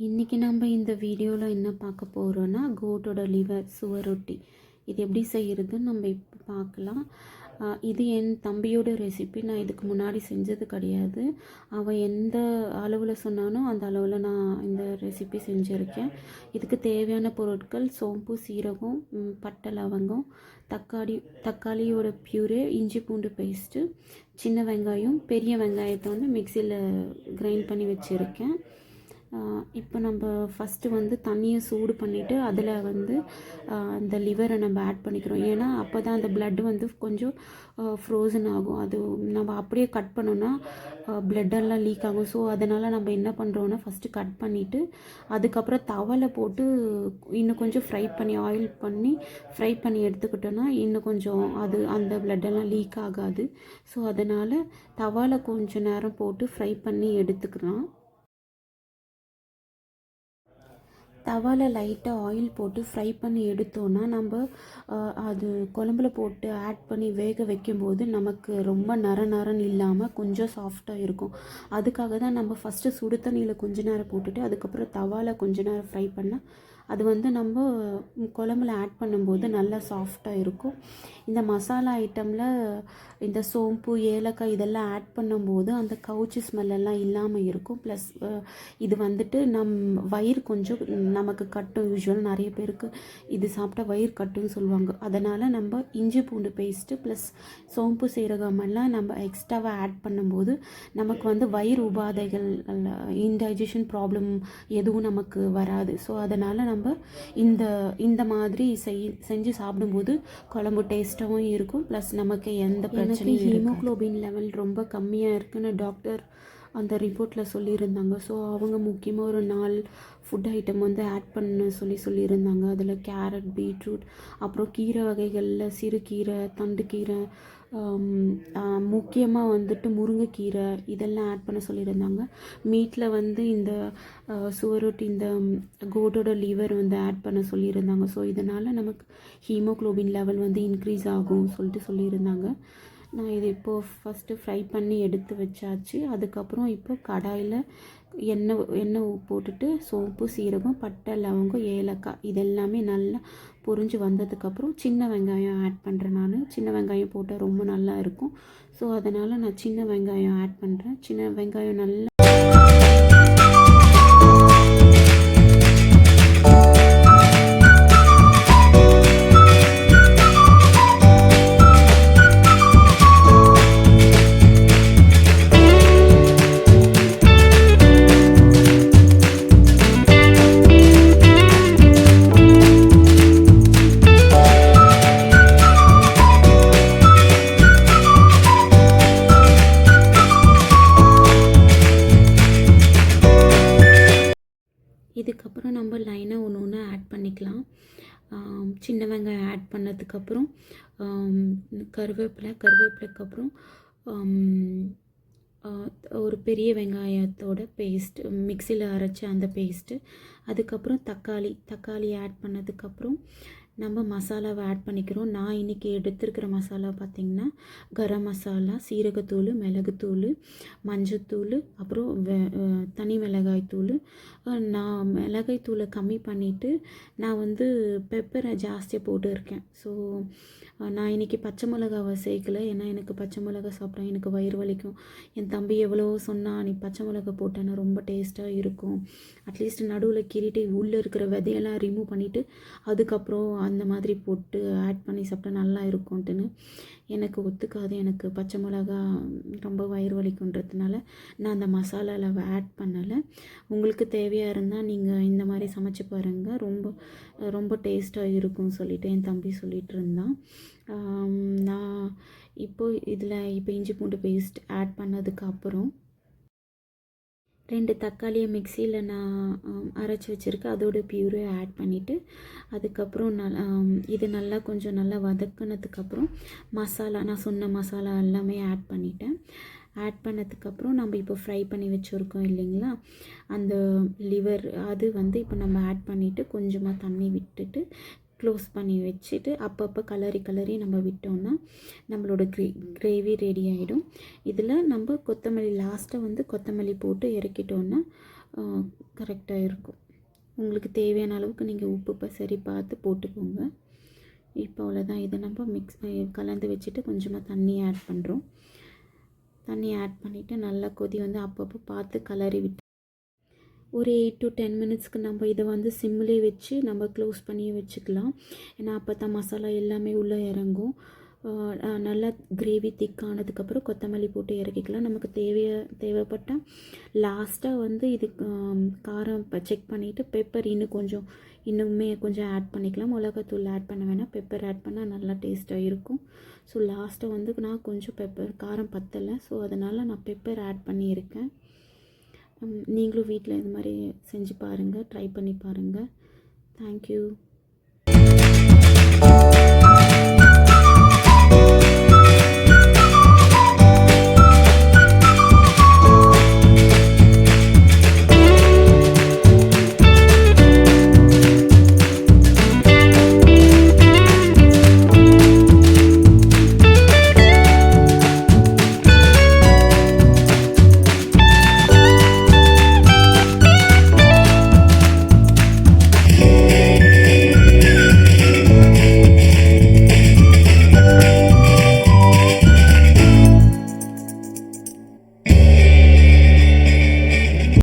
இன்றைக்கி நம்ம இந்த வீடியோவில் என்ன பார்க்க போகிறோன்னா கோட்டோட லிவர் சுவரொட்டி இது எப்படி செய்கிறதுன்னு நம்ம இப்போ பார்க்கலாம். இது என் தம்பியோட ரெசிபி. நான் இதுக்கு முன்னாடி செஞ்சது கிடையாது. அவன் எந்த அளவில் சொன்னானோ அந்த அளவில் நான் இந்த ரெசிபி செஞ்சுருக்கேன். இதுக்கு தேவையான பொருட்கள் சோம்பு, சீரகம், பட்டை, லவங்கம், தக்காளியோட பியூரே, இஞ்சி பூண்டு பேஸ்ட்டு, சின்ன வெங்காயம், பெரிய வெங்காயத்தை வந்து மிக்சியில் கிரைண்ட் பண்ணி வச்சுருக்கேன். இப்போ நம்ம ஃபஸ்ட்டு தண்ணியை சூடு பண்ணிவிட்டு அதில் அந்த லிவரை நம்ம ஆட் பண்ணிக்கிறோம். ஏன்னா அப்போ தான் அந்த பிளட் கொஞ்சம் ஃப்ரோசன் ஆகும். அது நம்ம அப்படியே கட் பண்ணோன்னா பிளட்டெல்லாம் லீக் ஆகும். ஸோ அதனால் நம்ம என்ன பண்ணுறோன்னா ஃபஸ்ட்டு கட் பண்ணிவிட்டு அதுக்கப்புறம் தவலை போட்டு இன்னும் கொஞ்சம் ஆயில் பண்ணி ஃப்ரை பண்ணி எடுத்துக்கிட்டோன்னா இன்னும் கொஞ்சம் அந்த பிளட்டெல்லாம் லீக் ஆகாது. ஸோ அதனால் தவாலை கொஞ்சம் நேரம் போட்டு ஃப்ரை பண்ணி எடுத்துக்கலாம். தவாவில் லைட்டாக ஆயில் போட்டு ஃப்ரை பண்ணி எடுத்தோன்னா நம்ம அது குழம்புல போட்டு ஆட் பண்ணி வேக வைக்கும்போது நமக்கு ரொம்ப நரன்னு இல்லாமல் கொஞ்சம் சாஃப்டாக இருக்கும். அதுக்காக தான் நம்ம ஃபஸ்ட்டு சுடு தண்ணியில் கொஞ்ச நேரம் போட்டுட்டு அதுக்கப்புறம் தவாவில் கொஞ்ச நேரம் ஃப்ரை பண்ணால் அது நம்ம குழம்புல ஆட் பண்ணும்போது நல்லா சாஃப்டாக இருக்கும். இந்த மசாலா ஐட்டமில் இந்த சோம்பு, ஏலக்காய் இதெல்லாம் ஆட் பண்ணும்போது அந்த கவுச்சி ஸ்மெல்லாம் இல்லாமல் இருக்கும். ப்ளஸ் இது வயிறு கொஞ்சம் நமக்கு கட்டும். யூஸ்வல் நிறைய பேருக்கு இது சாப்பிட்டா வயிறு கட்டுன்னு சொல்லுவாங்க. அதனால் நம்ம இஞ்சி பூண்டு பேஸ்ட்டு ப்ளஸ் சோம்பு, சீரகமெல்லாம் நம்ம எக்ஸ்ட்ராவாக ஆட் பண்ணும்போது நமக்கு வயிறு உபாதைகள், இன்டைஜஷன் ப்ராப்ளம் எதுவும் நமக்கு வராது. ஸோ அதனால் நம்ம இந்த மாதிரி செஞ்சு சாப்பிடும்போது குழம்பு டேஸ்ட்டாகவும் இருக்கும். ப்ளஸ் நமக்கு எந்த பிரச்சனையும் ஹீமோக்ளோபின் லெவல் ரொம்ப கம்மியாக இருக்குன்னு டாக்டர் அந்த ரிப்போர்ட்டில் சொல்லியிருந்தாங்க. ஸோ அவங்க முக்கியமாக ஒரு 4 ஃபுட் ஐட்டம் ஆட் பண்ண சொல்லியிருந்தாங்க. அதில் கேரட், பீட்ரூட், அப்புறம் கீரை வகைகளில் சிறுகீரை, தண்டுக்கீரை, முக்கியமாக முருங்கைக்கீரை இதெல்லாம் ஆட் பண்ண சொல்லியிருந்தாங்க. மீட்டில் இந்த சுவரொட்டி, இந்த கோட்டோட லிவர் ஆட் பண்ண சொல்லியிருந்தாங்க. ஸோ இதனால் நமக்கு ஹீமோக்ளோபின் லெவல் இன்க்ரீஸ் ஆகும் சொல்லியிருந்தாங்க. நான் இது இப்போது ஃபஸ்ட்டு ஃப்ரை பண்ணி எடுத்து வச்சாச்சு. அதுக்கப்புறம் இப்போ கடாயில் எண்ணெய் போட்டுட்டு சோம்பு, சீரகம், பட்டை, லவங்கம், ஏலக்காய் இதெல்லாமே நல்லா பொரிஞ்சு வந்ததுக்கப்புறம் சின்ன வெங்காயம் ஆட் பண்ணுறேன். நான் சின்ன வெங்காயம் போட்டால் ரொம்ப நல்லா இருக்கும். ஸோ அதனால் நான் சின்ன வெங்காயம் ஆட் பண்ணுறேன். சின்ன வெங்காயம் நல்லா இதுக்கப்புறம் நம்ம லைனாக ஒன்று ஆட் பண்ணிக்கலாம். சின்ன வெங்காயம் ஆட் பண்ணதுக்கப்புறம் கருவேப்பிலைக்கு அப்புறம் ஒரு பெரிய வெங்காயத்தோட பேஸ்ட், மிக்சியில் அரைச்சி அந்த பேஸ்ட்டு, அதுக்கப்புறம் தக்காளி ஆட் பண்ணதுக்கப்புறம் நம்ம மசாலாவை ஆட் பண்ணிக்கிறோம். நான் இன்றைக்கி எடுத்துருக்கிற மசாலா பார்த்திங்கன்னா கரம் மசாலா, சீரகத்தூள், மிளகுத்தூள், மஞ்சத்தூள், அப்புறம் தனி மிளகாய்த்தூள். நான் மிளகாய்த்தூளை கம்மி பண்ணிவிட்டு நான் பெப்பரை ஜாஸ்தியாக போட்டுருக்கேன். ஸோ நான் இன்றைக்கி பச்சை மிளகாவை சேர்க்கலை. ஏன்னா எனக்கு பச்சை மிளகா சாப்பிட்டா எனக்கு வயிறு வலிக்கும். என் தம்பி எவ்வளோ சொன்னால் நீ பச்சை மிளகா போட்டேன்னா ரொம்ப டேஸ்ட்டாக இருக்கும், அட்லீஸ்ட் நடுவில் கீறிட்டு உள்ளே இருக்கிற விதையெல்லாம் ரிமூவ் பண்ணிவிட்டு அதுக்கப்புறம் அந்த மாதிரி போட்டு ஆட் பண்ணி சாப்பிட்டா நல்லா இருக்கும்ட்டுன்னு. எனக்கு ஒத்துக்காது. எனக்கு பச்சை மிளகா ரொம்ப வயிறு வலிக்குன்றதுனால நான் அந்த மசாலாவில் ஆட் பண்ணலை. உங்களுக்கு தேவையாக இருந்தால் நீங்கள் இந்த மாதிரி சமைச்சு பாருங்கள். ரொம்ப டேஸ்ட்டாக இருக்கும்னு சொல்லிவிட்டு என் தம்பி சொல்லிகிட்டு இருந்தான். நான் இப்போ இஞ்சி பூண்டு பேஸ்ட் ஆட் பண்ணதுக்கப்புறம் 2 தக்காளியை மிக்சியில் நான் அரைச்சி வச்சுருக்கேன். அதோட பியூரை ஆட் பண்ணிவிட்டு அதுக்கப்புறம் இது கொஞ்சம் நல்லா வதக்கினதுக்கப்புறம் நான் சொன்ன மசாலா எல்லாமே ஆட் பண்ணிட்டேன். ஆட் பண்ணதுக்கப்புறம் நம்ம இப்போ ஃப்ரை பண்ணி வச்சுருக்கோம் இல்லைங்களா, அந்த லிவர் அது இப்போ நம்ம ஆட் பண்ணிவிட்டு கொஞ்சமாக தண்ணி விட்டுட்டு க்ளோஸ் பண்ணி வச்சுட்டு அப்பப்போ கலரி நம்ம விட்டோம்னா நம்மளோட கிரேவி ரெடி ஆகிடும். இதில் நம்ம கொத்தமல்லி லாஸ்ட்டாக கொத்தமல்லி போட்டு இறக்கிட்டோன்னா கரெக்டாக இருக்கும். உங்களுக்கு தேவையான அளவுக்கு நீங்கள் உப்பு சரி பார்த்து போட்டுக்கோங்க. இப்போ அவ்வளோதான். இதை நம்ம கலந்து வச்சுட்டு கொஞ்சமாக தண்ணி ஆட் பண்ணுறோம். தண்ணி ஆட் பண்ணிவிட்டு நல்லா கொதி வந்து அப்பப்போ பார்த்து கலரி விட்டு ஒரு 8 to 10 மினிட்ஸ்க்கு நம்ம இதை வந்து சிம்மிலே வச்சு நம்ம க்ளோஸ் பண்ணி வச்சுக்கலாம். ஏன்னா அப்போ தான் மசாலா எல்லாமே உள்ளே இறங்கும். நல்லா கிரேவி திக்கானதுக்கப்புறம் கொத்தமல்லி போட்டு இறக்கிக்கலாம். நமக்கு தேவைப்பட்டால் லாஸ்ட்டாக வந்து இது காரம் செக் பண்ணிவிட்டு பெப்பர் இன்னுமே கொஞ்சம் ஆட் பண்ணிக்கலாம். மிளகாத்தூள் ஆட் பண்ண வேணாம், பெப்பர் ஆட் பண்ணால் நல்லா டேஸ்ட்டாக இருக்கும். ஸோ லாஸ்ட்டாக வந்து நான் கொஞ்சம் காரம் பத்தலை, ஸோ அதனால் நான் பெப்பர் ஆட் பண்ணியிருக்கேன். நீங்களும் வீட்டில் இது மாதிரி செஞ்சு பாருங்கள், ட்ரை பண்ணி பாருங்கள். தேங்க்யூ.